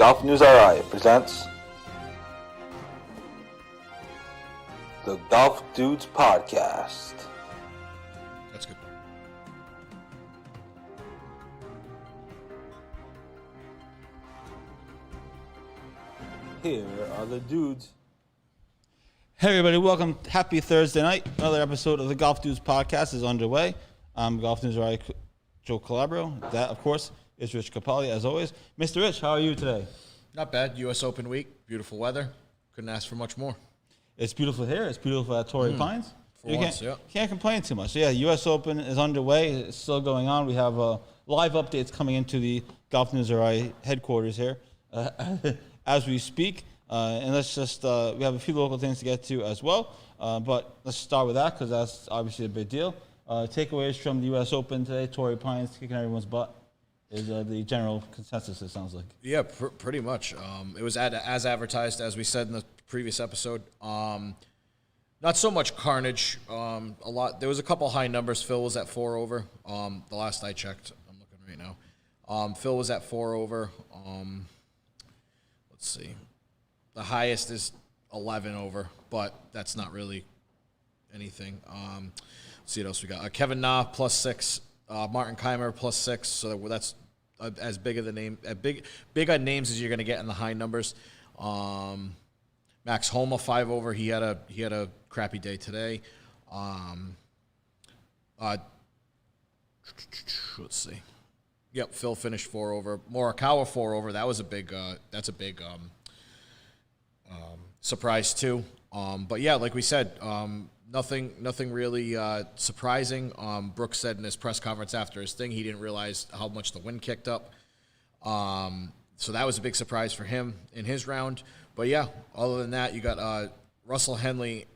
Golf News RI presents the Golf Dudes Podcast. That's good. Here are the dudes. Hey everybody, welcome. Happy Thursday night. Another episode of the Golf Dudes Podcast is underway. I'm Golf News RI Joe Calabro. That, of course, is Rich Capali, as always. Mr. Rich, how are you today? Not bad. U.S. Open week. Beautiful weather. Couldn't ask for much more. It's beautiful here. It's beautiful at Torrey Pines. For once, yeah. Can't complain too much. So yeah, U.S. Open is underway. It's still going on. We have live updates coming into the Golf News RI headquarters here as we speak. And let's just, we have a few local things to get to as well. But let's start with that because that's obviously a big deal. Takeaways from the U.S. Open today, Torrey Pines kicking everyone's butt is the general consensus, it sounds like. Yeah, pretty much. It was as advertised, as we said in the previous episode. Not so much carnage. There was a couple high numbers. Phil was at 4 over. The last I checked, I'm looking right now. Phil was at 4 over. Let's see. The highest is 11 over, but that's not really anything. Let's see what else we got. Kevin Na plus 6. Martin Keimer plus 6. So that's as big of the name, big on names as you're going to get in the high numbers. Max Homa 5 over. He had a crappy day today. Let's see. Yep, Phil finished 4 over. Morikawa 4 over. That was a big. That's a big surprise too. But yeah, like we said, nothing really surprising. Brooks said in his press conference after his thing, he didn't realize how much the wind kicked up. So that was a big surprise for him in his round. But yeah, other than that, you got Russell Henley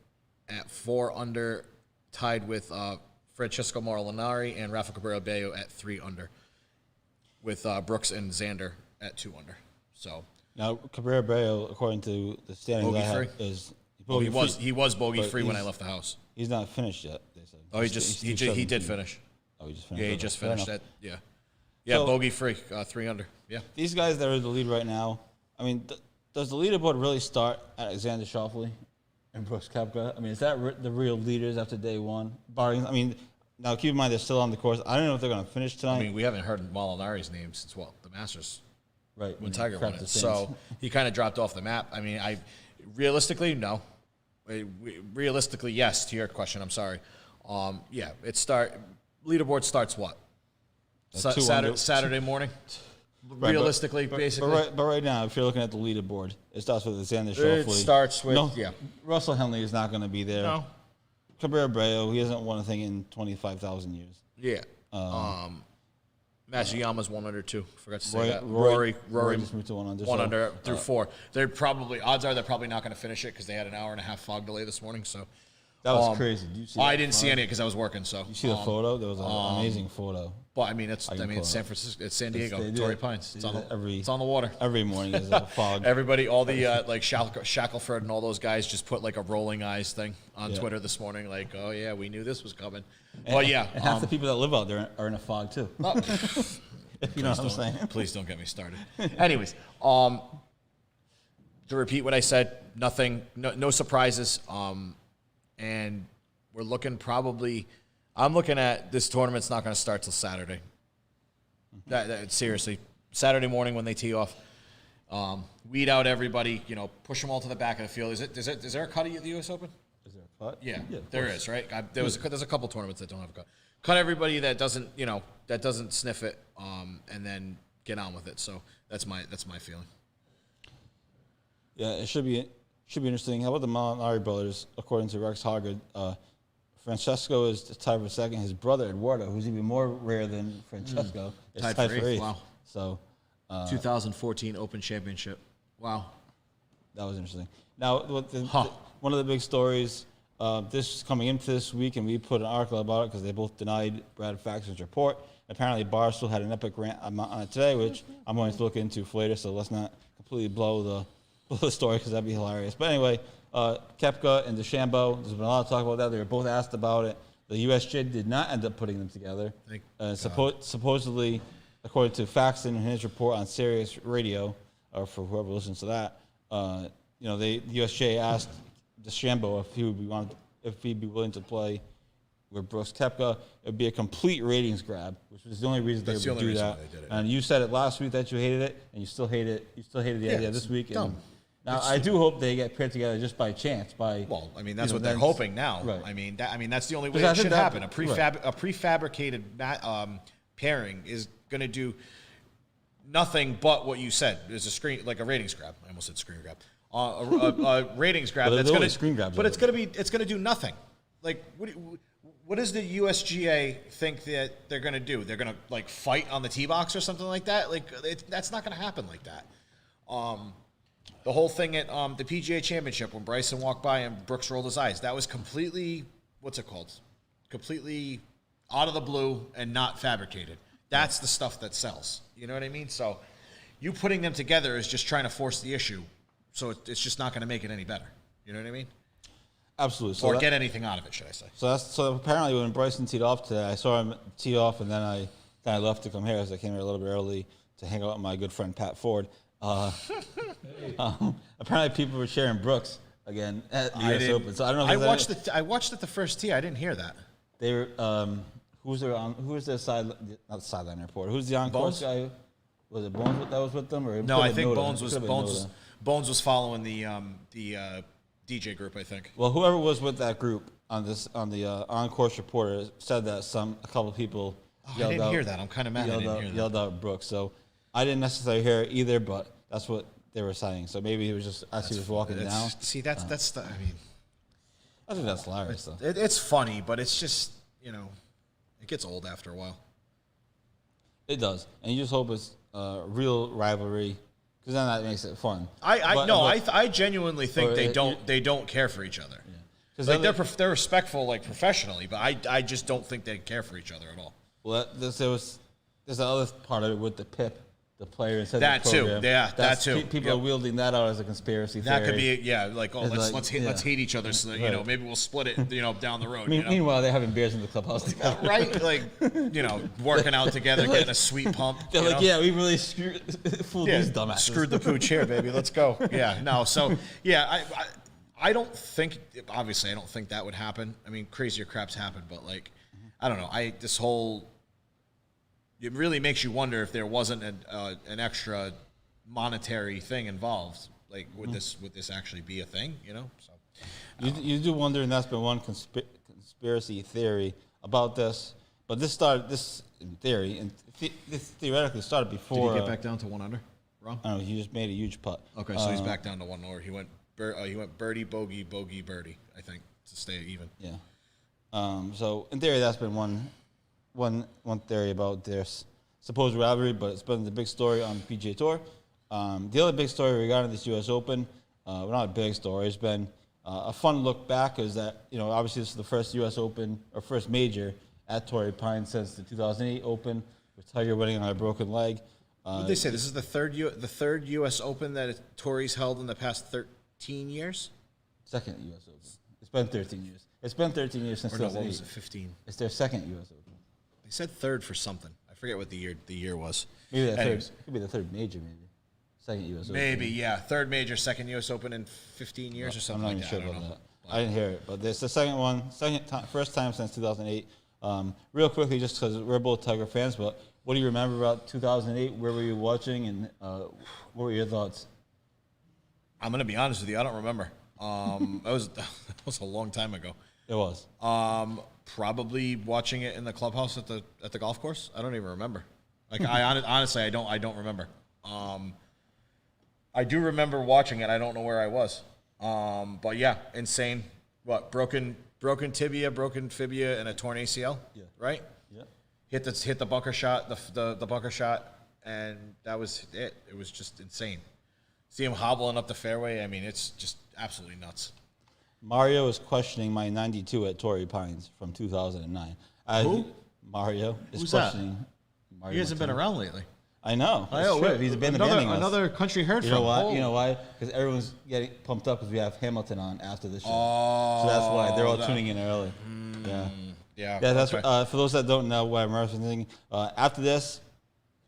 at 4 under, tied with Francesco Molinari and Rafa Cabrera Bello at 3 under, with Brooks and Xander at 2 under. So now, Cabrera Bello, according to the standings I have, is bogey free. He was bogey free when I left the house. He's not finished yet, they said. Oh, he did finish. Oh, he just finished. Yeah, he just finished that. Yeah. Yeah, so, bogey free, 3 under. Yeah. These guys that are in the lead right now, I mean, does the leaderboard really start at Alexander Schauffele and Brooks Koepka? I mean, is that the real leaders after day one? Barring, I mean, now keep in mind they're still on the course. I don't know if they're going to finish tonight. I mean, we haven't heard Molinari's name since, the Masters. Right. When Tiger won it. So he kind of dropped off the map. I mean, realistically, no. Realistically, yes, to your question. I'm sorry. Yeah, leaderboard starts what? Saturday morning? Right, realistically, basically. But right now, if you're looking at the leaderboard, it starts with Alexander Schauffele. It starts with, yeah. Russell Henley is not going to be there. No. Cabrera Bello, he hasn't won a thing in 25,000 years. Yeah. Matsuyama's 1 under 2. Forgot to say that. Rory just moved to 1 under. 1 under through 4. Odds are they're probably not going to finish it because they had an hour and a half fog delay this morning. So that was crazy. Did you see I didn't see any because I was working. So you see the photo? There was an amazing photo. But I mean, it's San Francisco, it's San Diego, Torrey Pines. It's on the water. Every morning is a fog. Everybody, all the like Shackelford and all those guys just put like a rolling eyes thing on Twitter this morning. Like, oh yeah, we knew this was coming. But yeah, and half the people that live out there are in a fog too. You know what I'm saying? Please don't get me started. Anyways, to repeat what I said, no surprises. And we're looking I'm looking at this tournament's not going to start till Saturday. Seriously, Saturday morning when they tee off, weed out everybody, push them all to the back of the field. Is there a cut at the U.S. Open? Is there a cut? Yeah there is, right? There's a couple tournaments that don't have a cut. Cut everybody that doesn't, that doesn't sniff it, and then get on with it. So that's my feeling. Yeah, it should be interesting. How about the Molinari brothers? According to Rex Hoggard, Francesco is tied for second. His brother Eduardo, who's even more rare than Francesco, is tied for eighth. Wow. So, 2014 Open Championship. Wow. That was interesting. Now, one of the big stories. This is coming into this week, and we put an article about it because they both denied Brad Faxon's report. Apparently, Barstool had an epic rant on it today, which I'm going to look into for later, so let's not completely blow the story because that'd be hilarious. But anyway, Koepka and DeChambeau, there's been a lot of talk about that. They were both asked about it. The USGA did not end up putting them together. Supposedly, according to Faxon in his report on Sirius Radio, or for whoever listens to that, the USGA asked DeChambeau if he'd be willing to play with Brooks Koepka. It'd be a complete ratings grab, which was the only reason they would do that. And you said it last week that you hated it, and you still hate it. You still hated the idea this week. Dumb. Now I do hope they get paired together just by chance. Well, I mean that's what they're hoping now. Right. I mean that's the only way it should happen. A prefabricated pairing is going to do nothing but what you said. Is a ratings grab. I almost said screen grab. A ratings grab. That's going to screen grabs. But it's going to do nothing. Like what does the USGA think that they're going to do? They're going to like fight on the tee box or something like that? Like that's not going to happen like that. The whole thing at the PGA Championship when Bryson walked by and Brooks rolled his eyes, that was completely, completely out of the blue and not fabricated. That's the stuff that sells. You know what I mean? So you putting them together is just trying to force the issue. So it's just not going to make it any better. You know what I mean? Absolutely. Or get anything out of it, should I say. So apparently when Bryson teed off today, I saw him tee off, and then I left to come here, as I came here a little bit early to hang out with my good friend Pat Ford. Apparently people were sharing Brooks again at the US Open. So I don't know if I watched it the first tee. I didn't hear that. They were who was their sideline reporter? Who's the on-course guy? Was it Bones that was with them, or no? I think Bones was following the DJ group. I think. Well, whoever was with that group on the on-course reporter said that a couple people. I didn't hear that. I'm kind of mad. Yelled out Brooks. So I didn't necessarily hear it either, but that's what they were saying. So maybe it was just as he was walking down. See, that's the. I mean, I think that's hilarious, though. It's funny, but it's just it gets old after a while. It does, and you just hope it's real rivalry, because then that makes it fun. I genuinely think they don't care for each other. Yeah. Like they're respectful, like professionally, but I just don't think they care for each other at all. Well, there's the other part of it with the PIP, the player instead that of the program. too. Yeah, that too. People are wielding that out as a conspiracy theory. That could be let's hate each other, so that, maybe we'll split it down the road. Meanwhile, they're having beers in the clubhouse together. Right? Like, working out together, getting a sweet pump. They're like, yeah, we really fooled these dumbasses. Screwed the pooch here, baby. Let's go. Yeah, no. So, yeah, I don't think, obviously, I don't think that would happen. I mean, crazier crap's happened, but I don't know. It really makes you wonder if there wasn't an extra monetary thing involved. Like, would this actually be a thing? So you do wonder, and that's been one conspiracy theory about this. But this in theory, and this theoretically started before. Did he get back down to 1 under? Wrong. I don't know. He just made a huge putt. Okay, so he's back down to 1 under. He went birdie, bogey, bogey, birdie. I think to stay even. Yeah. So in theory, that's been one theory about this supposed rivalry, but it's been the big story on the PGA Tour. The other big story regarding this U.S. Open, well, not a big story, it's been a fun look back, is that, obviously this is the first U.S. Open, or first major at Torrey Pines since the 2008 Open, with Tiger winning on a broken leg. What did they say? This is the third U.S. Open that Torrey's held in the past 13 years? Second U.S. Open. It's been 13 years. It's been 13 years since 2008. What was it, 15? It's their second U.S. Open. They said third for something. I forget what the year was. Maybe it could be the third major, maybe. Second U.S. Open. Maybe, yeah. Third major, second U.S. Open in 15 years or something like that. I'm not even sure about that. I didn't hear it, but it's the first time since 2008. Real quickly, just because we're both Tiger fans, but what do you remember about 2008? Where were you watching, and what were your thoughts? I'm going to be honest with you. I don't remember. That was a long time ago. It was. Probably watching it in the clubhouse at the golf course. I don't even remember. Like honestly, I don't remember. I do remember watching it. I don't know where I was. But yeah, insane. What, broken tibia, broken fibia, and a torn ACL. Yeah. Right. Yeah. Hit the bunker shot, the bunker shot, and that was it. It was just insane. See him hobbling up the fairway. I mean, it's just absolutely nuts. Mario is questioning my 92 at Torrey Pines from 2009. Who? Mario is Who's questioning. That? He hasn't been around lately. I know. He's been abandoning us. Another country heard from. You know why? Because everyone's getting pumped up because we have Hamilton on after the show. So that's why they're all tuning in early. Yeah. That's for those that don't know why I'm referencing. After this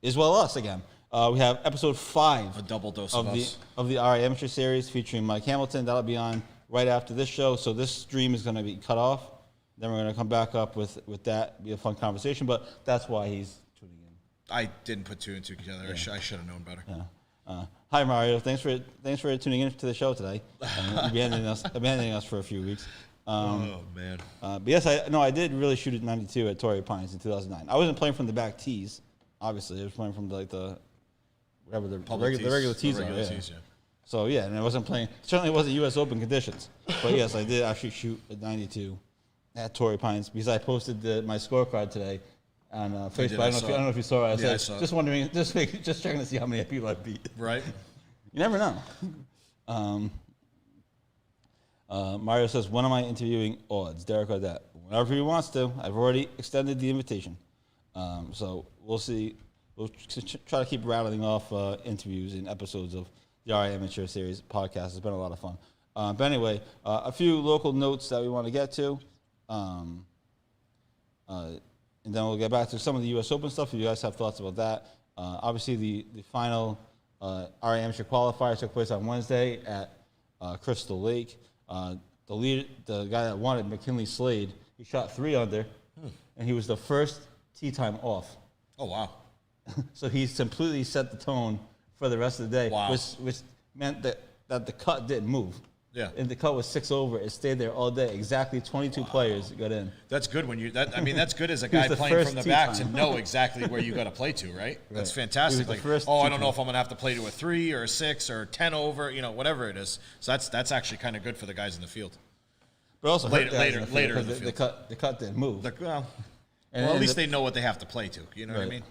is us again. We have episode 5 A double dose of of the us. of the RA Amateur series featuring Mike Hamilton. That'll be on right after this show. So this stream is going to be cut off. Then we're going to come back up with that. Be a fun conversation. But that's why he's tuning in. I didn't put two and two together. I should have known better. Hi Mario, thanks for tuning in to the show today. Abandoning us for a few weeks. Oh man. But yes, I did really shoot at 92 at Torrey Pines in 2009. I wasn't playing from the back tees, obviously. I was playing from the regular tees are. Yeah. Tees, yeah. So yeah, and I wasn't playing. Certainly wasn't U.S. Open conditions. But yes, I did actually shoot at 92 at Torrey Pines because I posted my scorecard today on Facebook. I don't know if you saw it. I said, saw just wondering, just checking to see how many people I beat. Right. You never know. Mario says, when am I interviewing Odds? Derek Odette. Whenever he wants to. I've already extended the invitation. So we'll see. We'll try to keep rattling off interviews and episodes of the RA Amateur Series podcast. It's been a lot of fun. But anyway, a few local notes that we want to get to. And then we'll get back to some of the U.S. Open stuff if you guys have thoughts about that. Obviously, the final RA Amateur qualifier took place on Wednesday at Crystal Lake. The guy that won it, McKinley Slade, he shot 3 under, and he was the first tee time off. Oh wow. So he's completely set the tone for the rest of the day, Wow. which meant that the cut didn't move. Yeah. And the cut was 6 over. It stayed there all day. Exactly 22 players got in. That's good when that's good as a guy the playing first from the tee back time. to know exactly where you got to play to, right? That's fantastic. He was the Like, first I tee don't know time. if I'm going to have to play to a 3 or a 6 or 10 over, whatever it is. So that's actually kind of good for the guys in the field. But also Later- hurt guys later- in the later field in the because field. the cut didn't move. Well, And at then least they know what they have to play to. You know what I Right.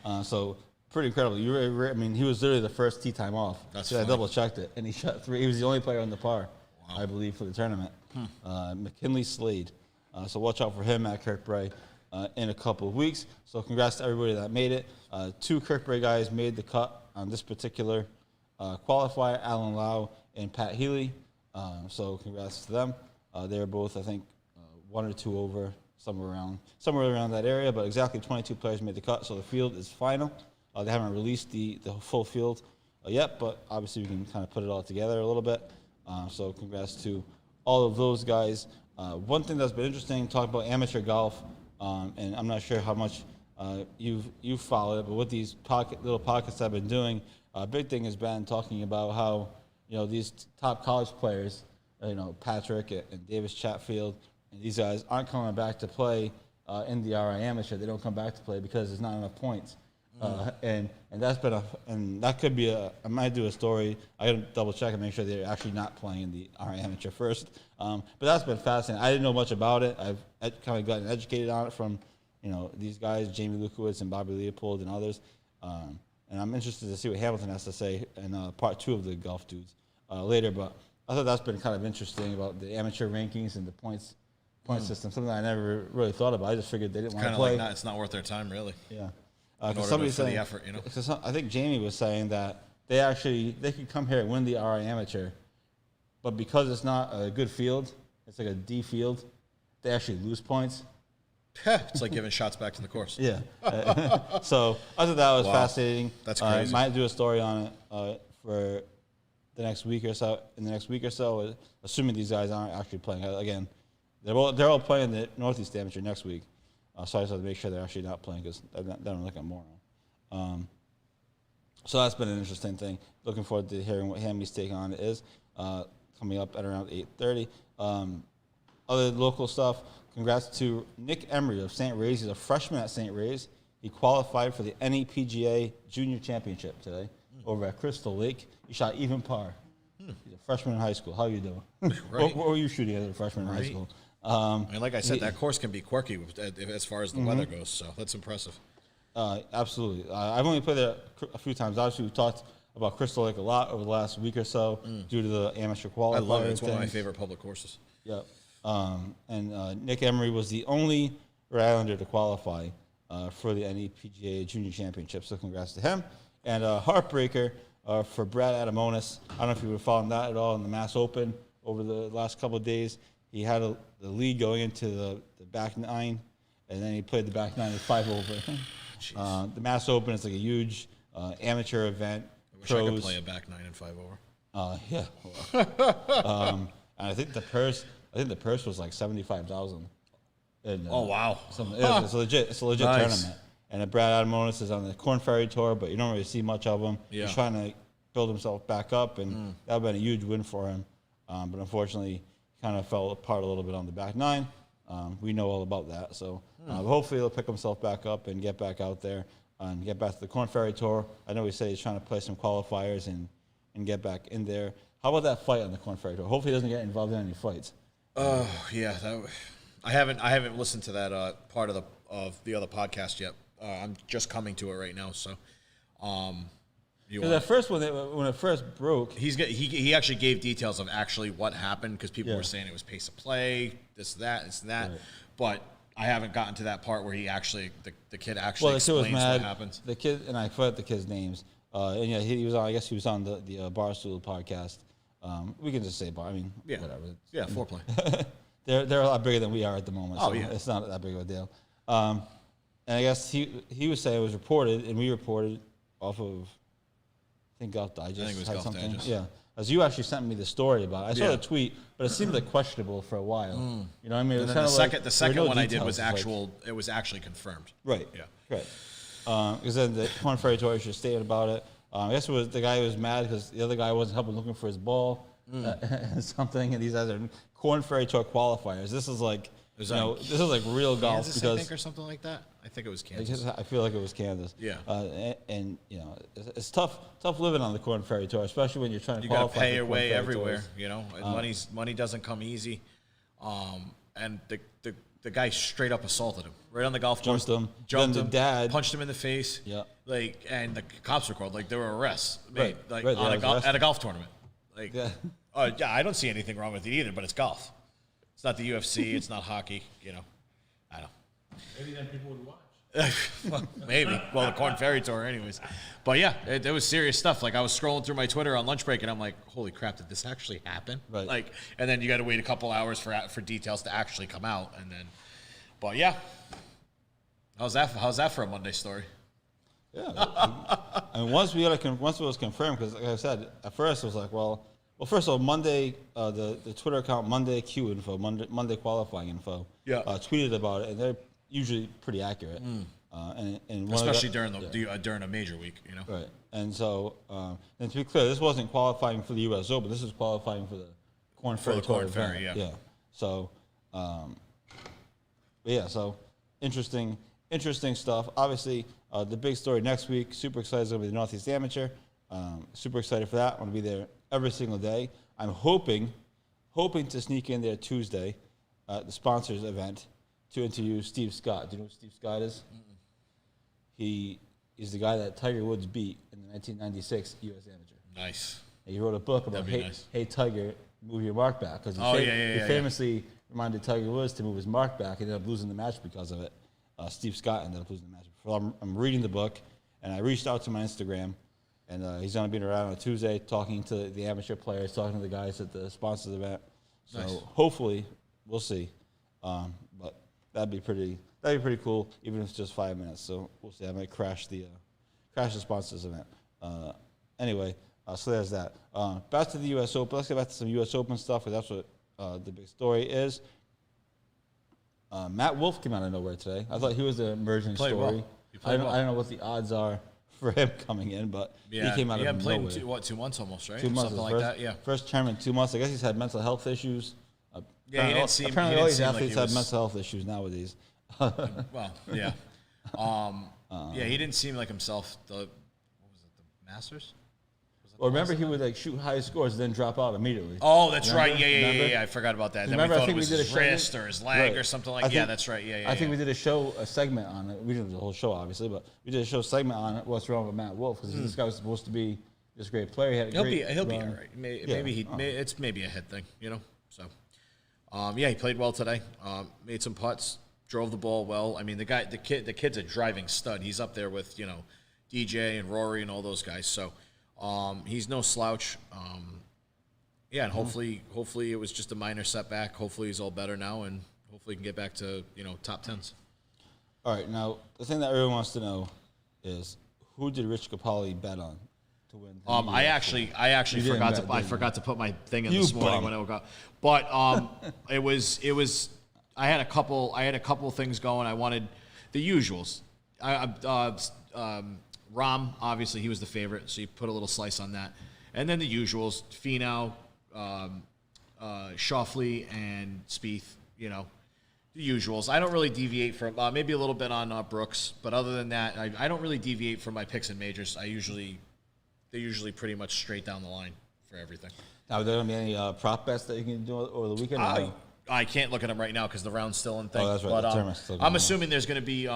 mean? So pretty incredible. I mean, he was literally the first tee time off. That's so I funny. double checked it, and he shot 3. He was the only player on the par, I believe, for the tournament. McKinley Slade. So watch out for him at Kirkbride in a couple of weeks. So congrats to everybody that made it. 2 Kirkbride guys made the cut on this particular qualifier: Alan Lau and Pat Healy. So congrats to them. They were both, I think, 1 or 2 over, somewhere around that area. But exactly 22 players made the cut. So the field is final. They haven't released the full field yet, but obviously we can kind of put it all together a little bit. So congrats to all of those guys. One thing that's been interesting, talk about amateur golf, and I'm not sure how much you've followed it, but with these little podcasts I've been doing, a big thing has been talking about how these top college players, Patrick and Davis Chatfield, and these guys aren't coming back to play in the RI Amateur. They don't come back to play because there's not enough points. And that's been and that could be I might do a story. I got to double check and make sure they're actually not playing in the RI Amateur first. But that's been fascinating. I didn't know much about it. I've kind of gotten educated on it from these guys, Jamie Lukowitz and Bobby Leopold and others. And I'm interested to see what Hamilton has to say in part 2 of the Golf Dudes later. But I thought that's been kind of interesting about the amateur rankings and the point system. Something I never really thought about. I just figured they didn't want to Kind of play. like it's not worth their time, really. Yeah. In order Somebody's for the saying, effort, Cause I think Jamie was saying that they could come here and win the RI Amateur, but because it's not a good field, it's like a D field, they actually lose points. It's like giving shots back to the course. Yeah. So I thought that was Wow. fascinating. That's crazy. Might do a story on it for the next week or so. In the next week or so, assuming these guys aren't actually playing again, they're all playing the Northeast Amateur next week. So I just have to make sure they're actually not playing because they don't look at moron. So that's been an interesting thing. Looking forward to hearing what Hammy's take on it is coming up at around 8:30. Other local stuff, congrats to Nick Emery of St. Ray's. He's a freshman at St. Ray's. He qualified for the NEPGA Junior Championship today over at Crystal Lake. He shot even par. He's a freshman in high school. How you doing? Right. What were you shooting as a freshman in high school? And like I said, that course can be quirky as far as the weather goes. So that's impressive. Absolutely. I've only played there a few times. Obviously, we've talked about Crystal Lake a lot over the last week or so due to the amateur qualifier. I love it. It's and one of my things. favorite public courses. Yep. And Nick Emery was the only Rhode Islander to qualify for the NEPGA Junior Championship. So congrats to him. And heartbreaker for Brad Adamonis. I don't know if you were following that at all in the Mass Open over the last couple of days. He had the lead going into the back 9, and then he played the back 9 at 5 over. The Mass Open is like a huge amateur event. I wish I could play a back 9 and 5 over. Yeah. And I think the purse was like $75,000. Oh wow! It's a legit Nice. tournament. And Brad Adamonis is on the Corn Ferry Tour, but you don't really see much of him. Yeah. He's trying to build himself back up, and that would have been a huge win for him. But unfortunately, kind of fell apart a little bit on the back 9. We know all about that. So hopefully he'll pick himself back up and get back out there and get back to the Corn Ferry Tour. I know he said he's trying to play some qualifiers and get back in there. How about that fight on the Corn Ferry Tour? Hopefully he doesn't get involved in any fights. Oh yeah, I haven't listened to that part of the other podcast yet. I'm just coming to it right now. So, Because at first when it first broke, he actually gave details of actually what happened because people Yeah. were saying it was pace of play, this that. Right. But I haven't gotten to that part where he actually the kid actually the kid was explains mad. what happens. The kid, and I forgot the kid's names. And yeah, he was on. I guess he was on the Barstool podcast. We can just say bar. I mean, Yeah, whatever. yeah, foreplay. They're a lot bigger than we are at the moment. Oh, So yeah. it's not that big of a deal. And I guess he was saying it was reported, and we reported off of I think Golf Digest. I think it was had Golf something. Digest. Yeah, as you actually sent me the story about it. I saw Yeah. the tweet, but it seemed like questionable for a while. You know what I mean? It And was then kinda like, the there were second no one I did details. was It's like- actual. It was actually confirmed. Right. Yeah. Right. Because then the Corn Ferry Tour issued a statement about it. I guess it was the guy who was mad because the other guy wasn't helping looking for his ball something, and these guys are Corn Ferry Tour qualifiers. This is like Was you that know this is like real golf Kansas, I because think, or something like that. I think it was I Kansas. feel like it was Kansas. Yeah. And you know it's tough living on the Corn Ferry Tour, especially when you're trying to You got qualify to pay for your Corn way Ferry everywhere, Tours. you know. And money doesn't come easy. And the guy straight up assaulted him right on the golf course. Jumped him. Then the dad- punched him in the face. Yeah. Like, and the cops were called. Like, there were arrests made. Right, Like right, on they was at a golf tournament. Like, Yeah. Yeah, I don't see anything wrong with it either. But it's golf. It's not the UFC. It's not hockey. You know, I don't. Maybe then people would watch. Well, maybe. Well, the Corn Ferry Tour, anyways. But yeah, it was serious stuff. Like I was scrolling through my Twitter on lunch break, and I'm like, "Holy crap! Did this actually happen?" Right. Like, and then you got to wait a couple hours for details to actually come out, and then. But yeah, how's that for a Monday story? Yeah, and once it was confirmed, because like I said, at first it was like, well, first of all, Monday, the Twitter account Monday Q Info, Monday Qualifying Info, Yeah. tweeted about it, and they're usually pretty accurate, and one of the- Especially during a major week, you know. right. And so, and to be clear, this wasn't qualifying for the U.S. Open. This is qualifying for the Corn Ferry the Tour Corn event. Ferry, yeah. Yeah. So, yeah. So interesting stuff. Obviously, the big story next week. Super excited is going to be the Northeast Amateur. Super excited for that. I'm going to be there every single day. I'm hoping to sneak in there Tuesday at the sponsors event to interview Steve Scott. Do you know who Steve Scott is? He is the guy that Tiger Woods beat in the 1996 U.S. Amateur. Nice. And he wrote a book about, That'd be nice. hey, Tiger, move your mark back. Because he famously reminded Tiger Woods to move his mark back and ended up losing the match because of it. Steve Scott ended up losing the match. Well, I'm reading the book, and I reached out to my Instagram, and he's going to be around on Tuesday talking to the amateur players, talking to the guys at the sponsors event. So Nice. hopefully, we'll see. But that'd be pretty cool, even if it's just 5 minutes. So we'll see. I might crash the sponsors event. Anyway, so there's that. Back to the U.S. Open. Let's get back to some U.S. Open stuff, because that's what the big story is. Matt Wolff came out of nowhere today. I thought he was the emerging Played story. well. He played well. I don't know what the odds are for him coming in, but Yeah, he came out he of hadn't played nowhere. in 2 months almost, right? 2 months, something his like first, that. Yeah. First tournament in 2 months. I guess he's had mental health issues. Yeah, he didn't seem- he apparently didn't all these seem like athletes he have was- mental health issues nowadays. Well, yeah. Yeah, he didn't seem like himself. What was it? The Masters? Or remember, he would like shoot high scores and then drop out immediately. Oh, that's right. Remember? Yeah. Remember? I forgot about that. Then Remember, we I thought think it was we did a his show- wrist or his leg Right. or something I like. Yeah, think- that's right. Yeah. I think we did a segment on it. We didn't do the whole show, obviously, but we did a show segment on it. What's wrong with Matt Wolff? Because this guy was supposed to be this great player. He had a He'll great be all run. right. Maybe Yeah. it's maybe a head thing, you know. So, yeah, he played well today. Made some putts, drove the ball well. I mean, the kid's a driving stud. He's up there with DJ and Rory and all those guys. So, he's no slouch. Yeah, and hopefully it was just a minor setback. Hopefully he's all better now, and hopefully he can get back to top tens. All right, now the thing that everyone wants to know is Who did Rich Capali bet on to win? I actually You didn't forgot bet, to I did you? forgot to put my thing in You this morning bum. when I woke up. But it was I had a couple things going. I wanted the usuals. Rom, obviously he was the favorite, so you put a little slice on that. And then the usuals, Finau, Schauffele, and Spieth, you know, the usuals. I don't really deviate from, maybe a little bit on Brooks, but other than that, I don't really deviate from my picks in majors. They're usually pretty much straight down the line for everything. Now, are there going to be any prop bets that you can do over the weekend? or no? I can't look at them right now because the round's still in thing. Oh, that's right, But, the tournament's still going I'm on. assuming there's going to be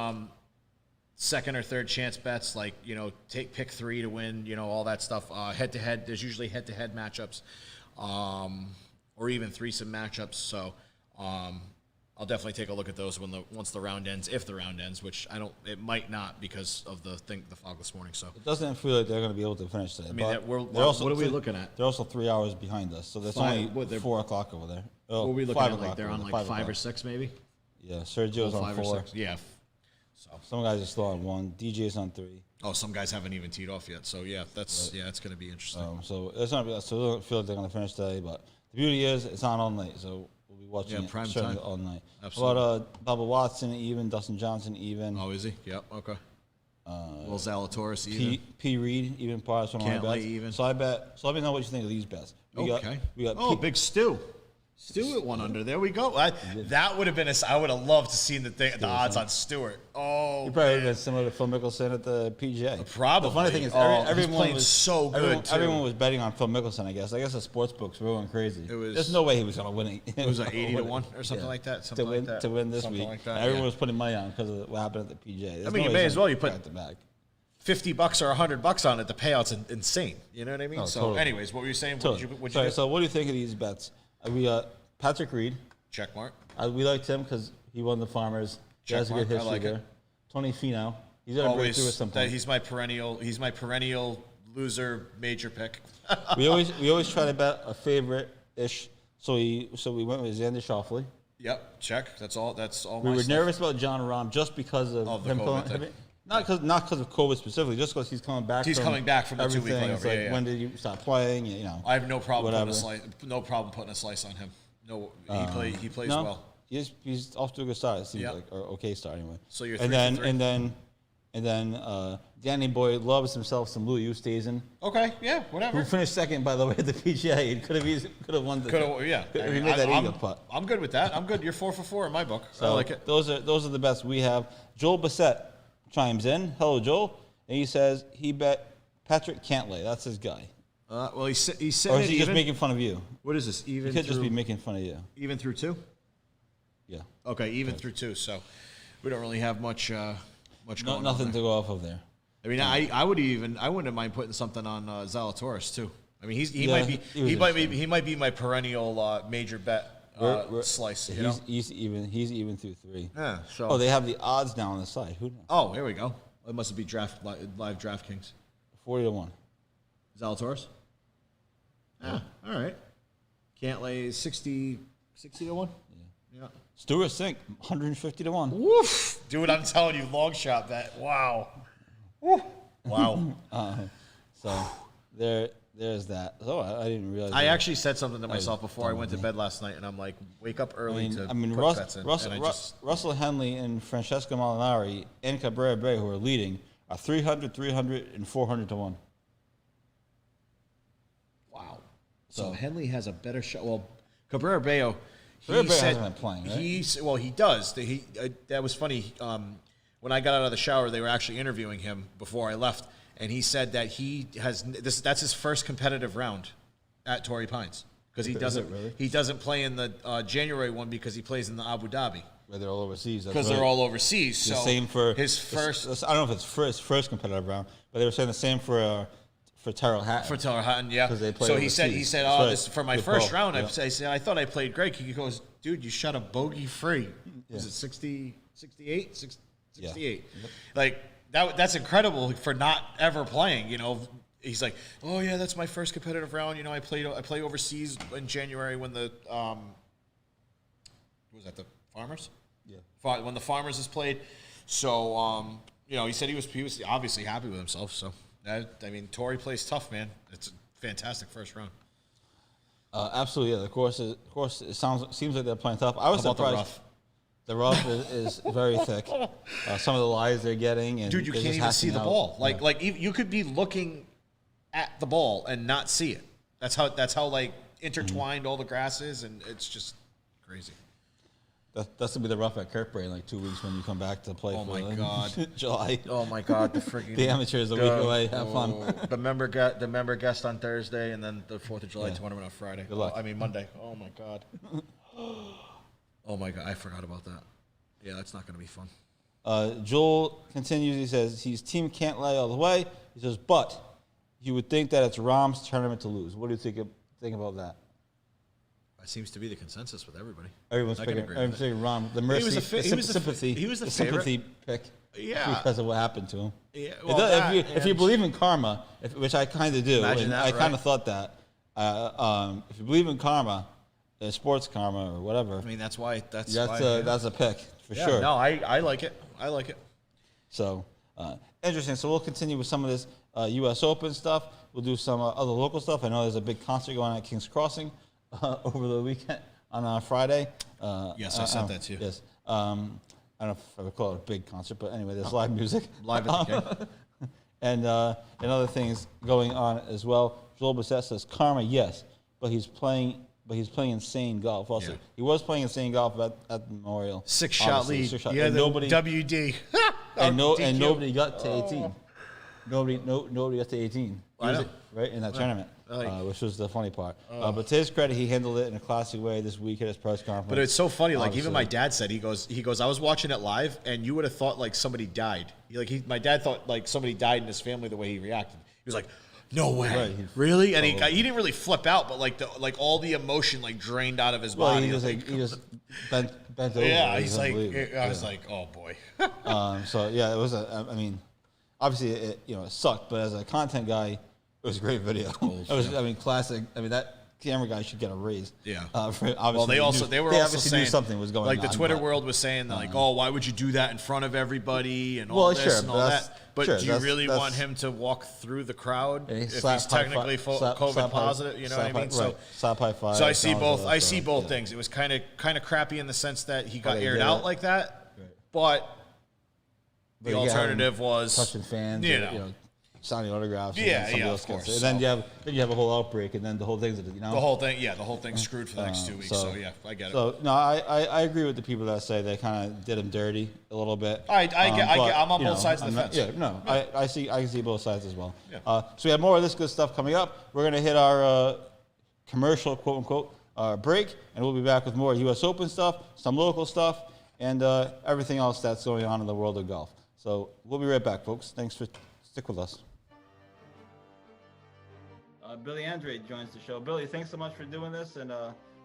second or third chance bets, like, you know, pick 3 to win, you know, all that stuff. Head to head, there's usually head to head matchups, or even threesome matchups. So I'll definitely take a look at those once the round ends, if the round ends, which it might not because of the fog this morning. So It doesn't feel like they're going to be able to finish today. I mean, but what they're also are we three- looking at? They're also 3 hours behind us, so there's only 4 o'clock over there. Oh, What are we looking 5 at? Like o'clock they're over on there, like 5 5 or o'clock. 6 maybe. Yeah, Sergio's on 5 or 4. 6. Yeah. So Some guys are still on 1. DJ's on 3. some guys haven't even teed off yet. So yeah, it's going to be interesting. So it's not. So they don't feel like they're going to finish today. But the beauty is it's on all night, so we'll be watching it prime certainly time. all night. Absolutely. About Bubba Watson even, Dustin Johnson even, Oh, is he? Yep. Okay. Will Zalatoris even? P Reed even part. One of my Cantlay bets. even. So I bet. So let me know what you think of these bets. We got Big Stu. Stu at 1 under. There we go. That would have been I would have loved to see the odds on Stewart. Oh, You probably would have been similar to Phil Mickelson at the PGA. Probably. The funny thing is, He's everyone playing was so good, too. Everyone was betting on Phil Mickelson. I guess the sports books were going crazy. was- There's no way he was going to win it. it was like 80 to 1 or something like that. Something to win like that. to win this Something week. like that, And everyone yeah. was putting money on because of what happened at the PGA. There's mean, no you way may he's as well. gonna You put- back to back. $50 or $100 on it. The payout's insane. You know what I mean? Oh, so, totally. anyways, what were you saying? Totally. What'd you Sorry, do? so what do you think of these bets? We got Patrick Reed. Check mark. We liked him because he won the Farmers. He Check has a good mark. I history like it. there. Tony Finau. He's going to break through at Always. some point. He's my perennial loser major pick. we always try to bet a favorite-ish. So we went with Xander Schauffele. Yep. Check. That's all. We my were stuff. nervous about John Rahm just because of the him COVID coming. thing. Not because of COVID specifically, just because he's coming back. He's coming back from the 2-week everything. layover. It's like, Yeah. when did you stop playing? You know. I have no problem Whatever. putting a slice on him. No, he plays No, well. he's off to a good start. It seems Yeah. like, or okay start anyway. So you're and 3 then for 3? and then Danny Boy loves himself some Louis Oosthuizen, Okay, yeah, who whatever. finished second by the way at the PGA. He could have won the. Yeah. If he made that eagle putt. I'm good with that. I'm good. You're 4 for 4 in my book. I So like it. Those are the best we have. Joel Bassett chimes in. Hello, Joel, and he says he bet Patrick Cantlay. That's his guy. Well, he's Or sitting is at he just even. making fun of you? What is this? He Even could just be through, making fun of you. even through 2? Yeah. Okay, even through 2. So we don't really have much going on. Nothing to there. go off of there. I mean, I wouldn't mind putting something on Zalatoris too. I mean, he Yeah, might be he might be my perennial major bet We're- slice. You know? He's even through 3. Yeah. So. Oh, they have the odds now on the side. Who knows? Oh, here we go. It must be live DraftKings. 40-1. Zalatoris. Yeah. All right. Cantlay 60 to 1. Yeah. Stuart Sink 150-1. Woof, dude! I'm telling you, long shot bet. Wow. Woo. Wow. So there's that. Oh, I didn't realize. I that. actually said something to myself before I went to bed last night, and I'm like, wake up early to put bets in. And I just, Russell Henley and Francesco Molinari and Cabrera Bay, who are leading, are 300, 300, and 400-1. wow. So Henley has a better shot. Well, Cabrera Bello, Cabrera Bello hasn't been playing, right? He does. That was funny. When I got out of the shower, they were actually interviewing him before I left, and he said that he has that's his first competitive round at Torrey Pines because he doesn't play in the January one because he plays in the Abu Dhabi Where they're all overseas. because they're all overseas. So the same for his first I don't know if it's his first competitive round, but they were saying the same for Tyrrell Hatton. for Taylor Hutton, yeah. 'Cause they play So he said, overseas. oh, That's right. this for my Good first call. round. Yeah. I said, I thought I played great. He goes, dude, you shot a bogey free. Was it 60, 68? 68. Yep. Like, that's incredible for not ever playing, you know. He's like, oh, yeah, that's my first competitive round. You know, I play overseas in January when the, was that the Farmers? Yeah. When the Farmers is played. So, he said he was obviously happy with himself. So Torrey plays tough, man. It's a fantastic first round. Absolutely, yeah. The course, it seems like they're playing tough. I was How about surprised. The rough is very thick. Some of the lies they're getting, and Dude, you can't even see the ball. Like you could be looking at the ball and not see it. That's how like intertwined all the grass is, and it's just crazy. That's gonna be the rough at Kirkbride in like 2 weeks when you come back to play. Oh for my God. July. Oh my God, the freaking The amateurs a week away. Have fun. The member guest on Thursday, and then the 4th of July tournament on Friday. Good luck. Monday. Oh my God. Oh my God, I forgot about that. Yeah, that's not going to be fun. Joel continues. He says he's team can't lie all the way. He says, but you would think that it's Rahm's tournament to lose. What do you think about that? That seems to be the consensus with everybody. Everyone's I can picking agree with that. Rahm. The mercy, he was the sympathy. he was the sympathy pick. Yeah. Because of what happened to him. Yeah, If you believe in karma, which I kind of do, Imagine and that, I kind right? of thought that. If you believe in karma, sports karma or whatever, That's why. that's a pick for sure. No, I like it. I like it. So interesting. So we'll continue with some of this U.S. Open stuff. We'll do some other local stuff. I know there's a big concert going on at King's Crossing over the weekend on Friday. Yes, I sent that to you. Yes. I don't know if I would call it a big concert, but anyway, there's live music. Live at the King. and other things going on as well. Joel Bassett says karma, yes, but he's playing insane golf. Also, Yeah. he was playing insane golf at the Memorial. 6-shot Obviously, lead. 6-shot. Yeah, And the nobody WD. and DQ. nobody got to 18. Nobody got to 18. I know. Right in that tournament, Like- which was the funny part. But to his credit, he handled it in a classy way this week at his press conference. But it's so funny. Like Obviously. even my dad said, he goes. I was watching it live, and you would have thought like somebody died. My dad thought like somebody died in his family the way he reacted. He was like, "No way, Right, really?" And he didn't really flip out, but like all the emotion like drained out of his Well, body. he just bent over. yeah, It he's was like, unbelievable. I was like, "Oh boy." So yeah, it was obviously it sucked, but as a content guy, it was a great video. It was classic. That camera guy should get a raise. Yeah. Well, they were also obviously saying knew something was going on. like the Twitter but- world was saying like, oh, why would you do that in front of everybody and all Well, this sure, and but all that's- that? But sure, do you that's- really that's- want him to walk through the crowd And he if slapped he's technically COVID positive? You know what I mean? Right. Slap high five. So I see both. all I that see stuff, both yeah. things. It was kind of crappy in the sense that he got they aired did out it. like that, Right. but But the you got him alternative was touching fans, you or, know. signing autographs. and Yeah, then somebody yeah, else of gets course. it. And then you have a whole outbreak, and then the whole thing's the whole thing. Yeah, the whole thing's screwed for the next 2 weeks. So yeah, I get it. So no, I agree with the people that say they kind of did him dirty a little bit. I get- I'm on you both sides of the I'm fence. Yeah, no, I can see both sides as well. Yeah. So we have more of this good stuff coming up. We're gonna hit our commercial quote unquote break, and we'll be back with more U.S. Open stuff, some local stuff, and everything else that's going on in the world of golf. So we'll be right back, folks. Thanks for stick with us. Billy Andre joins the show. Billy, thanks so much for doing this, and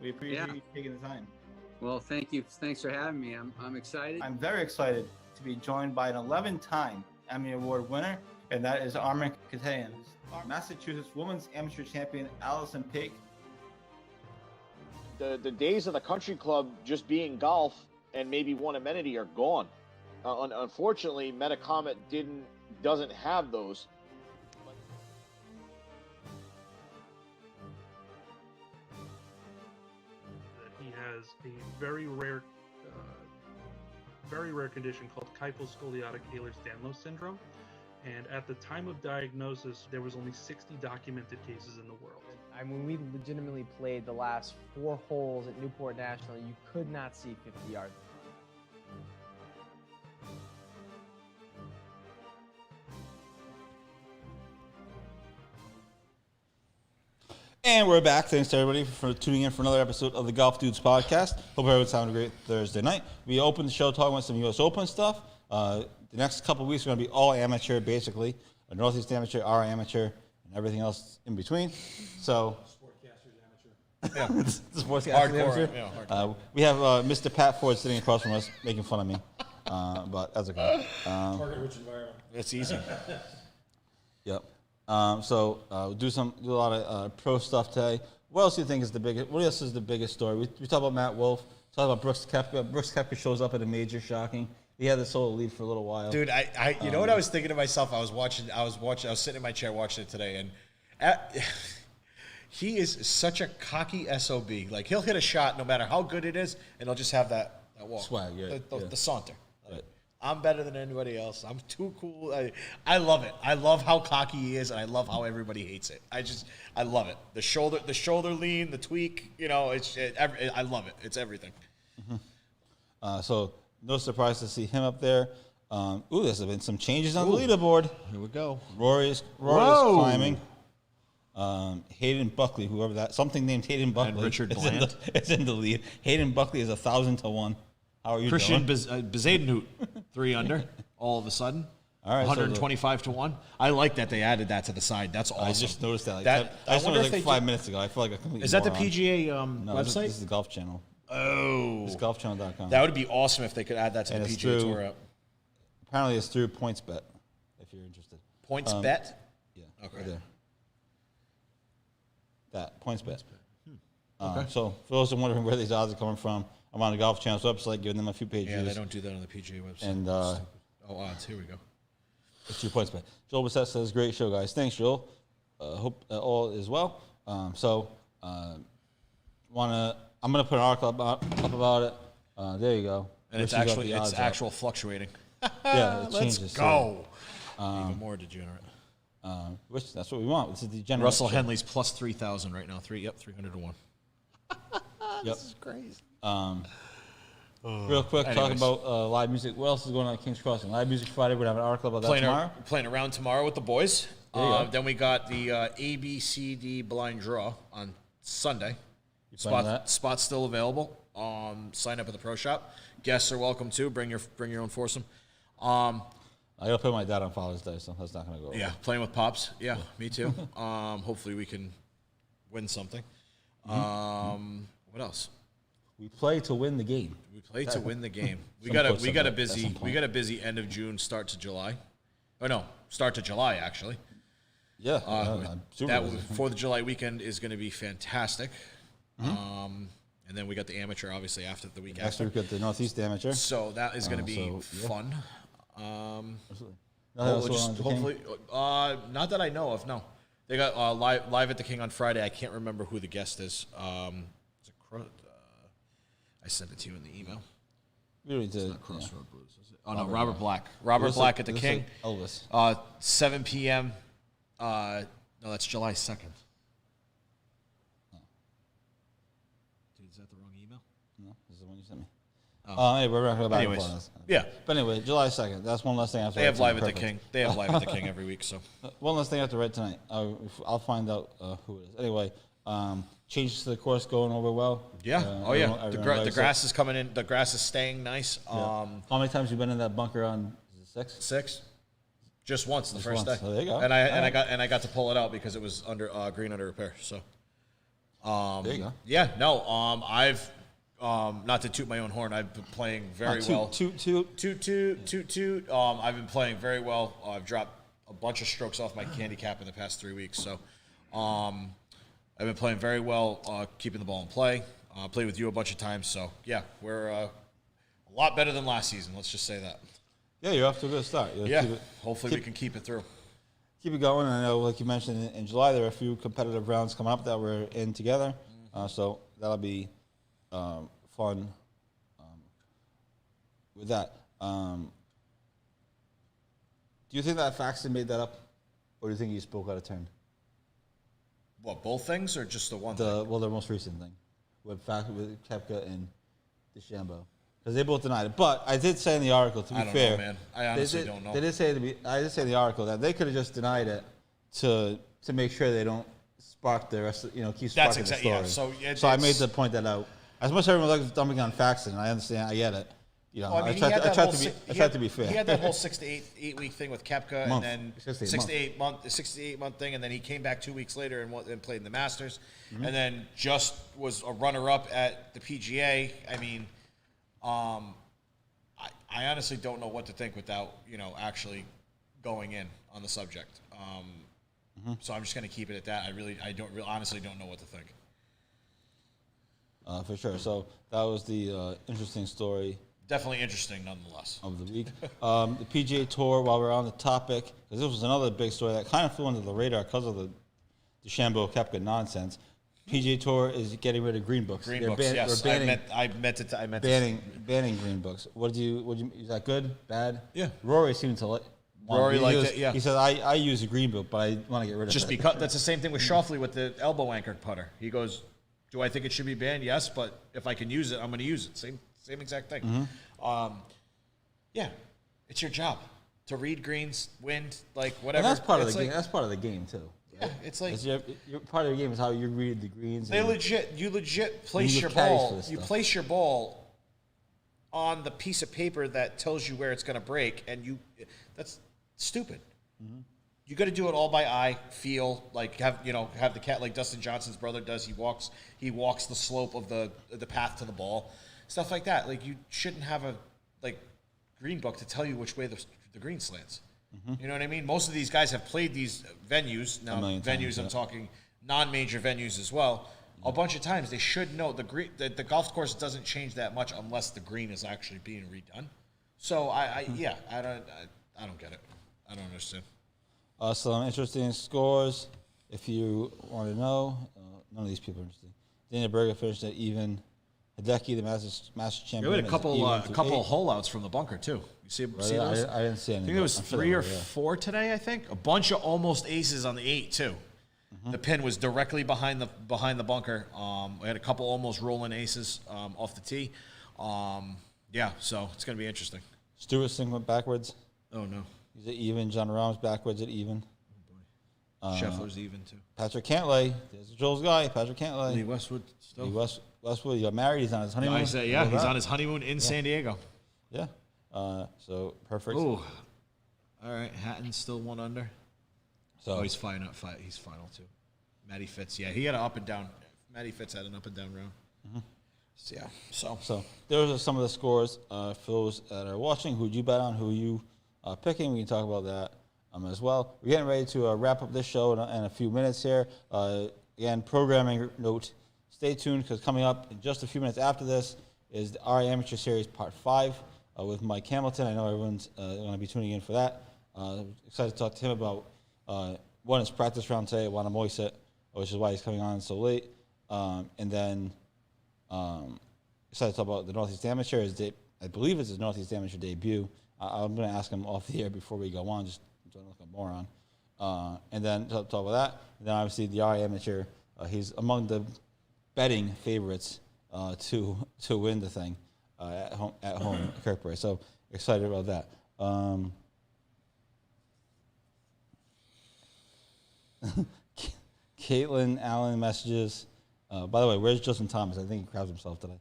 we appreciate you taking the time. Well, thank you. Thanks for having me. I'm excited. I'm very excited to be joined by an 11-time Emmy Award winner, and that is Armin Katayan. Massachusetts Women's Amateur Champion Allison Paik. The days of the country club just being golf and maybe one amenity are gone. Unfortunately, Metacomet doesn't have those. He has a very rare condition called kyphoscoliotic Ehlers-Danlos syndrome. And at the time of diagnosis, there was only 60 documented cases in the world. I mean, we legitimately played the last 4 holes at Newport National. You could not see 50 yards. And we're back. Thanks to everybody for tuning in for another episode of the Golf Dudes podcast. Hope everyone's having a great Thursday night. We opened the show talking about some U.S. Open stuff. The next couple of weeks are going to be all amateur, basically. A Northeast Amateur, our amateur, and everything else in between. So, Sportscasters amateur. The Sportscasters Hardcore, amateur. yeah, hardcore. We have Mr. Pat Ford sitting across from us making fun of me. But that's okay. It's easy. Yep. So we'll do a lot of pro stuff today. What else do you think is the biggest? What else is the biggest story? We talk about Matt Wolff. Talk about Brooks Koepka. Brooks Koepka shows up at a major, shocking. He had the solo lead for a little while. Dude, you know what I was thinking to myself? I was sitting in my chair watching it today, and he is such a cocky SOB. Like, he'll hit a shot no matter how good it is, and he'll just have that walk. Swag, yeah. The saunter. Right. I'm better than anybody else. I'm too cool. I love it. I love how cocky he is, and I love how everybody hates it. I love it. The shoulder lean, the tweak. You know, I love it. It's everything. So no surprise to see him up there. There's been some changes on the leaderboard. Here we go. Rory is climbing. Hayden Buckley, whoever that, something named Hayden Buckley. And Richard is Bland. is in the lead. Hayden Buckley is 1,000 to 1. How are you Christian doing? Bezadenhout, 3 under, all of a sudden. All right, so 125 to 1. I like that they added that to the side. That's awesome. I just noticed that. I I wonder saw if it like they 5 minutes ago. I feel like a complete Is that the moron. PGA No, website? This is the Golf Channel. Oh. It's golfchannel.com. That would be awesome if they could add that to And the it's PGA through- Tour app. Apparently, it's through PointsBet, if you're interested. Points bet? Yeah. Okay. Right there. That PointsBet. Okay. So for those who are wondering where these odds are coming from, I'm on the Golf Channel's website, giving them a few pages. Yeah, they don't do that on the PGA website. And odds. Here we go. it's 2 points bet. Joel Bissett says, "Great show, guys. Thanks, Joel. Hope all is well." I'm gonna put an article up about it. There you go. And it's Wish you got actually the odds up. actual fluctuating. Yeah, it Let's changes. go. Even more degenerate. Which that's what we want. This is the general. Russell Henley's plus 3,000 right now. 300 to 1. Yep. This is crazy. Real quick, talking Anyways. about live music. What else is going on at King's Crossing? Live Music Friday. We're gonna have an article about that tomorrow. Playing around tomorrow with the boys. There you go. Then we got the ABCD blind draw on Sunday. playing that? Spots still available. Sign up at the pro shop. Guests are welcome too. Bring your own foursome. I gotta put my dad on Father's Day, so that's not gonna go. over. Yeah, playing with pops. Yeah, me too. Hopefully we can win something. What else? We play to win the game. We play to win the game. We Some got puts a at busy some point. end of June, start to July. Oh no, start to July actually. Yeah, I'm super That busy. 4th of July weekend is going to be fantastic. And then we got the amateur obviously after the week Next after. week at the Northeast Amateur. So that is going to be so, yeah. fun. Absolutely. Nothing else going on at the King? Hopefully, not that I know of. No, they got live at the King on Friday. I can't remember who the guest is. I sent it to you in the email. We don't need to. Crossroad Blues. Is it? Oh no, Robert Black. Robert Black at the King. Elvis. 7 p.m. No, that's July 2nd. Dude, is that the wrong email? No, this is the one you sent me. Anyway, we're not going to go back and Anyways, forth on this. yeah. But anyway, July 2nd. That's one less thing I have to They write have live at tonight. the Perfect. King. They have live at the King every week. So One less thing I have to write tonight. I'll find out who it is. Anyway, changes to the course going over well. yeah. Oh yeah. Everyone The likes grass is coming in. The grass is staying nice. it. How many times you been in that bunker on is it 6? 6. Just once the first once. day. Oh, there you go. And I All right. got to pull it out because it was under green under repair. So There you go. yeah. No. I've not to toot my own horn. I've been playing very well. Toot. Toot. I've been playing very well. I've dropped a bunch of strokes off my handicap in the past 3 weeks. So, I've been playing very well, keeping the ball in play. Played with you a bunch of times. So, yeah, we're a lot better than last season. Let's just say that. Yeah, you're off to a good start. Yeah. Hopefully we can keep it through. Keep it going. I know, like you mentioned, in July there are a few competitive rounds coming up that we're in together. So that'll be fun with that. Do you think that Faxon made that up, or do you think he spoke out of turn? What, both things or just the one thing? The most recent thing with Koepka and DeChambeau, because they both denied it. But I did say in the article, to be I don't fair, know, man. I honestly don't know. They did say I did say in the article that they could have just denied it to make sure they don't spark the rest. Keep That's sparking the exactly story. yeah. So I made the point that out. As much as everyone likes dumping on Faxon, I understand. I get it. I tried to be fair. He had that whole 6 to 8 week thing with Koepka, Month. and then 6 to 8 6 to 8 month thing, and then he came back 2 weeks later and played in the Masters, Mm-hmm. and then just was a runner up at the PGA. I mean, I honestly don't know what to think without actually going in on the subject. So I'm just going to keep it at that. I honestly don't know what to think. For sure. So that was the interesting story. definitely interesting nonetheless. of the week. The PGA Tour, while we're on the topic, because this was another big story that kind of flew under the radar because of the DeChambeau Koepka nonsense. PGA Tour is getting rid of green books. Green They're books, yes. They're I meant to banning green books. Is that good? Bad? Yeah. Rory seemed to like. Rory liked it, yeah. He said, I use a green book, but I want to get rid of Just it. because that's the same thing with Schauffele with the elbow anchored putter. He goes, "Do I think it should be banned? Yes, but if I can use it, I'm going to use it." Same exact thing. Yeah, it's your job to read greens, wind, like whatever. And that's part of It's the game. like- That's part of the game too. Yeah, it's like Part of the game is how you read the greens. you legit place you your look caddies for ball. this You stuff. place your ball on the piece of paper that tells you where it's going to break, and that's stupid. You got to do it all by eye, feel, like have the cat like Dustin Johnson's brother does. He walks the slope of the path to the ball, stuff like that. Like you shouldn't have a green book to tell you which way the green slants. You know what I mean? Most of these guys have played these venues. Now, million times, I'm yeah. talking non-major venues as well. A bunch of times they should know the golf course doesn't change that much unless the green is actually being redone. So I don't get it. I don't understand. Some interesting scores, if you want to know. None of these people are interesting. Daniel Berger finished at even. Hideki, the Masters champion. We had a is couple even of to 8. holeouts from the bunker too. You see Really? those? I didn't see any. I think it was I'm sure 3 they or were, yeah. 4 today. I think a bunch of almost aces on the 8 too. The pin was directly behind the bunker. We had a couple almost rolling aces off the tee. Yeah, so it's gonna be interesting. Stewart Singh went backwards. Oh no, He's at even. John Rahm's backwards at even. Scheffler's even too. Patrick Cantlay. There's Joel's guy. Patrick Cantlay. Lee Westwood still. Westwood. He got married. He's on his honeymoon. He's on his honeymoon in San Diego. Yeah. So perfect. Ooh. All right, Hatton's still 1 under. So He's final. He's final too. Matty Fitz, yeah, he had an up and down. Matty Fitz had an up and down round. So, yeah, So those are some of the scores. For those that are watching, who'd you bet on? Who you picking? We can talk about that as well. We're getting ready to wrap up this show in a few minutes here. Again, programming note. Stay tuned because coming up in just a few minutes after this is the RA Amateur Series Part 5 with Mike Hamilton. I know everyone's going to be tuning in for that. Excited to talk to him about one, his practice round today at Wannamoyset, which is why he's coming on so late. And then excited to talk about the Northeast Amateur. I believe it's his Northeast Amateur debut. I'm going to ask him off the air before we go on, just don't look like a moron. And then talk about that. And then obviously the RA Amateur, he's among the betting favorites to win the thing at home at Kirkbride. So excited about that. Caitlin Allen messages. By the way, where's Justin Thomas? I think he craps himself today.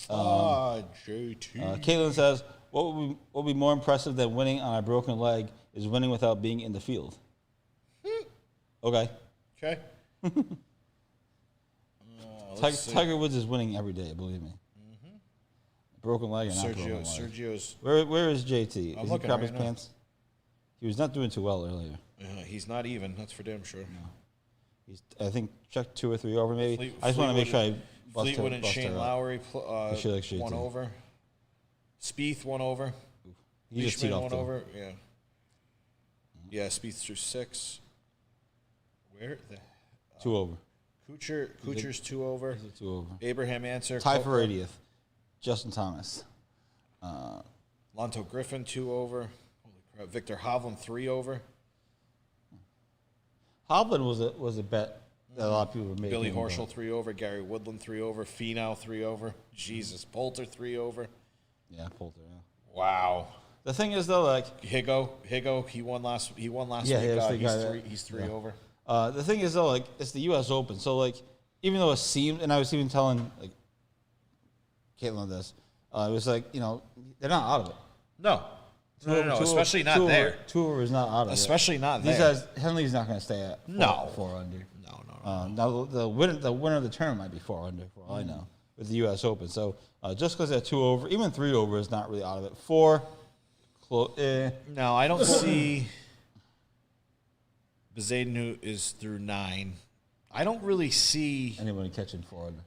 JT. Caitlin says, what would be more impressive than winning on a broken leg is winning without being in the field. Okay. Okay. Tiger Woods is winning every day, believe me. Broken leg and not broken leg. Sergio's. Where is JT? I'm Is he looking crap right his now. pants? He was not doing too well earlier. He's not even. That's for damn sure. He's, I think, checked 2 or 3 over maybe. Fleet- I just want to make sure I bust Fleetwood her, and bust Shane her up. Lowry She likes JT. 1 over. Spieth 1 over. He just teed Leishman off 1 though. over. Yeah. Yeah, Spieth through 6. Where the 2 over. Kuchar's 2 over. He's a 2 over. Abraham Answer. Tie for Koepka. 80th. Justin Thomas. Lonto Griffin 2 over. Holy crap. Victor Hovland 3 over. Hovland was a bet that a lot of people were making. Billy but- Horschel 3 over. Gary Woodland 3 over. Finau 3 over. Jesus. Poulter 3 over. Yeah, Poulter. Yeah. Wow. The thing is though, like Higo, he won last Yeah, week. that's the guy that- He's 3 yeah. over. the thing is though, like it's the U.S. Open, so like even though it seemed, and I was even telling like Caitlin this, it was like they're not out of it. No. No. Especially not there. Tour is not out of Especially it. not These there. guys, Henley's not going to stay at No. 4 under. No. Now the winner of the tournament might be 4 under for all I know with the U.S. Open. So just because they're 2 over, even 3 over is not really out of it. 4, No, I don't see Bezaden, who is through 9. I don't really see. Anyone catching 4 under?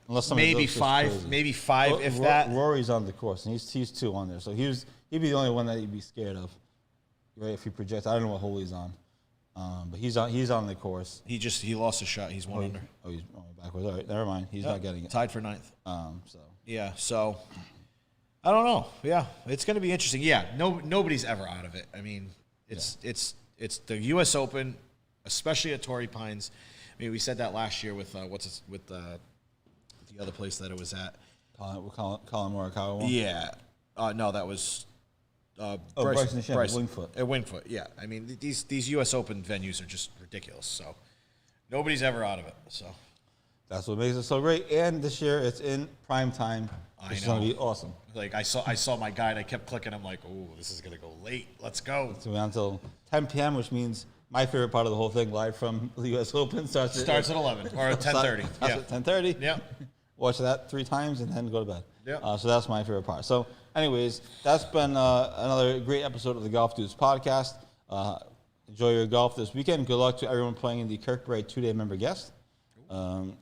Unless somebody maybe else goes five, crazy. maybe five, if Ro- that. Rory's on the course, and he's 2 on there, so he'd be the only one that you'd be scared of, right? If he projects, I don't know what hole he's on, but he's on the course. He lost a shot. He's 1 under. Oh, he's backwards. All right, never mind. He's not getting it. Tied for 9th. So Yeah, so I don't know. Yeah, it's going to be interesting. Yeah, nobody's ever out of it. I mean, it's the U.S. Open, especially at Torrey Pines. I mean, we said that last year with the other place that it was at. Colin Morikawa won? Yeah, no, that was Bryson DeChambeau, Winged Foot. At Winged Foot, yeah. I mean, these U.S. Open venues are just ridiculous. So nobody's ever out of it. So That's what makes it so great. And this year it's in prime time, which is going to be awesome. like I saw my guide. I kept clicking. I'm like, oh, this is gonna go late. Let's go. So until 10 p.m., which means my favorite part of the whole thing, live from the U.S. Open, starts Starts at 11 or at 10:30. Starts Yeah. at 10:30. Yeah. Watch that 3 times and then go to bed. Yeah. So that's my favorite part. So, anyways, that's been another great episode of the Golf Dudes podcast. Enjoy your golf this weekend. Good luck to everyone playing in the Kirkbride 2-day member guest,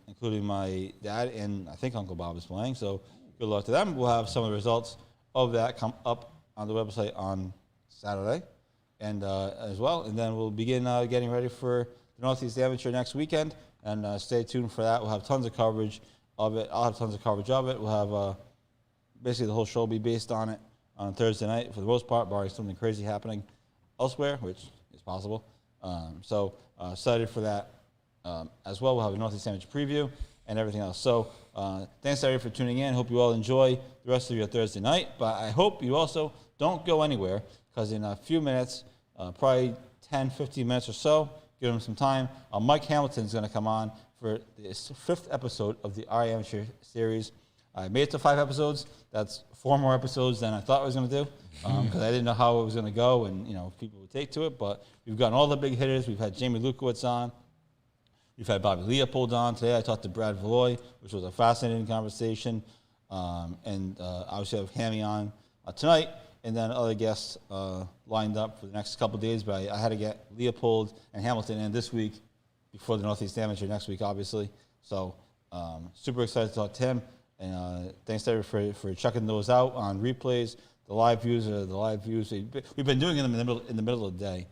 including my dad and I think Uncle Bob is playing. So good luck to them. We'll have some of the results of that come up on the website on Saturday, and as well. And then we'll begin getting ready for the Northeast Amateur next weekend. And stay tuned for that. We'll have tons of coverage of it. I'll have tons of coverage of it. We'll have basically the whole show will be based on it on Thursday night for the most part, barring something crazy happening elsewhere, which is possible. So excited for that as well. We'll have a Northeast Amateur preview and everything else. So thanks everybody for tuning in. Hope you all enjoy the rest of your Thursday night. But I hope you also don't go anywhere, because in a few minutes, probably 10, 15 minutes or so, give them some time, Mike Hamilton is going to come on for this 5th episode of the RA Amateur series. I made it to 5 episodes. That's 4 more episodes than I thought I was going to do, because I didn't know how it was going to go and if people would take to it. But we've gotten all the big hitters. We've had Jamie Lukowitz on. We've had Bobby Leopold on. Today I talked to Brad Valoy, which was a fascinating conversation. And obviously I have Hammy on tonight, and then other guests lined up for the next couple of days. But I had to get Leopold and Hamilton in this week before the Northeast Amateur next week, obviously. So super excited to talk to him. And thanks to everybody for checking those out on replays. The live views are the live views. We've been doing them in the middle of the day.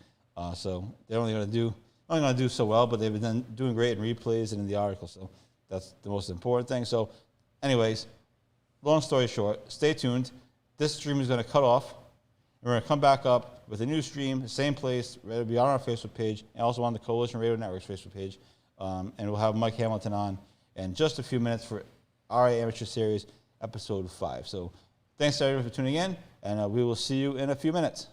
So they're only going to do so well, but they've been doing great in replays and in the article. So that's the most important thing. So anyways, long story short, stay tuned. This stream is going to cut off. We're going to come back up with a new stream, the same place. It'll be on our Facebook page and also on the Coalition Radio Network's Facebook page. And we'll have Mike Hamilton on in just a few minutes for RA Amateur Series, Episode 5. So thanks, everyone, for tuning in, and we will see you in a few minutes.